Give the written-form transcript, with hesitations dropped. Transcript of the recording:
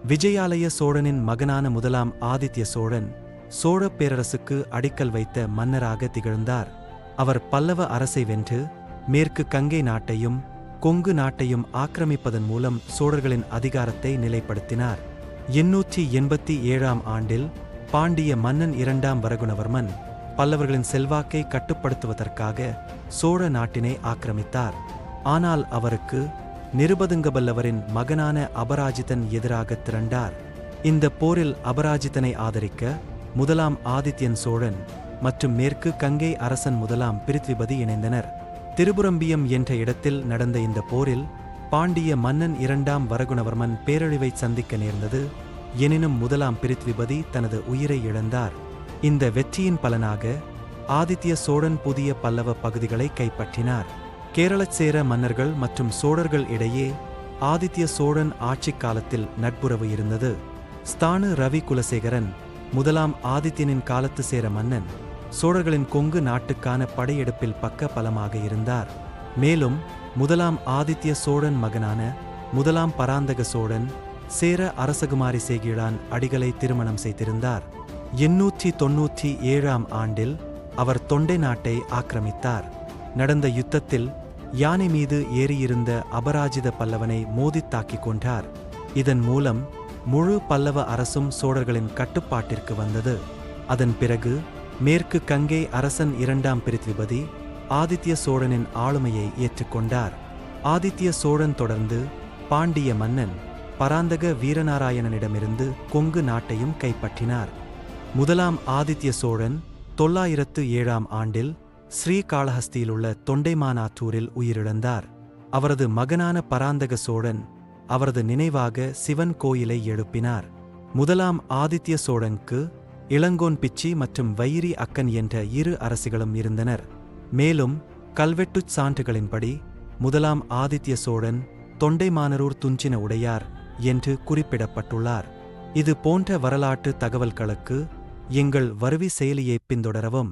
விஜயாலய சோழனின் மகனான முதலாம் ஆதித்ய சோழன் சோழப் பேரரசுக்கு அடிக்கல் வைத்த மன்னராக திகழ்ந்தார். அவர் பல்லவ அரசை வென்று மேற்கு கங்கை நாட்டையும் கொங்கு நாட்டையும் ஆக்கிரமிப்பதன் மூலம் சோழர்களின் அதிகாரத்தை நிலைப்படுத்தினார். 887ஆம் ஆண்டில் பாண்டிய மன்னன் இரண்டாம் வரகுணவர்மன் பல்லவர்களின் செல்வாக்கை கட்டுப்படுத்துவதற்காக சோழ நாட்டினை ஆக்கிரமித்தார். ஆனால் அவருக்கு நிருபதுங்கபல்லவரின் மகனான அபராஜிதன் எதிராக திரண்டார். இந்த போரில் அபராஜிதனை ஆதரிக்க முதலாம் ஆதித்யன் சோழன் மற்றும் மேற்கு கங்கை அரசன் முதலாம் பிருத்விபதி இணைந்தனர். திருபுரம்பியம் என்ற இடத்தில் நடந்த இந்த போரில் பாண்டிய மன்னன் இரண்டாம் வரகுணவர்மன் பேரழிவைச் சந்திக்க நேர்ந்தது. எனினும் முதலாம் பிருத்விபதி தனது உயிரை இழந்தார். இந்த வெற்றியின் பலனாக ஆதித்ய சோழன் புதிய பல்லவ பகுதிகளை கைப்பற்றினார். கேரளச் சேர மன்னர்கள் மற்றும் சோழர்கள் இடையே ஆதித்ய சோழன் ஆட்சிக் காலத்தில் நட்புறவு இருந்தது. ஸ்தானு ரவி குலசேகரன் முதலாம் ஆதித்யனின் காலத்து சேர மன்னன் சோழர்களின் கொங்கு நாட்டுக்கான படையெடுப்பில் பக்க பலமாக இருந்தார். மேலும் முதலாம் ஆதித்ய சோழன் மகனான முதலாம் பராந்தக சோழன் சேர அரசகுமாரி சேகிழான் அடிகளை திருமணம் செய்திருந்தார். 897ஆம் ஆண்டில் அவர் தொண்டை நாட்டை ஆக்கிரமித்தார். நடந்த யுத்தத்தில் யானை மீது ஏறியிருந்த அபராஜித பல்லவனை மோதித் தாக்கிக் கொண்டார். இதன் மூலம் முழு பல்லவ அரசும் சோழர்களின் கட்டுப்பாட்டிற்கு வந்தது. அதன் பிறகு மேற்கு கங்கை அரசன் இரண்டாம் பிருத்விபதி ஆதித்ய சோழனின் ஆளுமையை ஏற்றுக்கொண்டார். ஆதித்ய சோழன் தொடர்ந்து பாண்டிய மன்னன் பராந்தக வீரநாராயணனிடமிருந்து கொங்கு நாட்டையும் கைப்பற்றினார். முதலாம் ஆதித்ய சோழன் 907ஆம் ஆண்டில் ஸ்ரீகாளஹஸ்தியிலுள்ள தொண்டைமானாற்றூரில் உயிரிழந்தார். அவரது மகனான பராந்தக சோழன் அவரது நினைவாக சிவன் கோயிலை எழுப்பினார். முதலாம் ஆதித்ய சோழனுக்கு இளங்கோன் பிச்சி மற்றும் வையிரி அக்கன் என்ற இரு அரசிகளும் இருந்தனர். மேலும் கல்வெட்டுச் சான்றுகளின்படி முதலாம் ஆதித்ய சோழன் தொண்டைமானரூர் துஞ்சின உடையார் என்று குறிப்பிடப்பட்டுள்ளார். இது போன்ற வரலாற்று தகவல்களுக்கு எங்கள் வருவி செயலியைப் பின்தொடரவும்.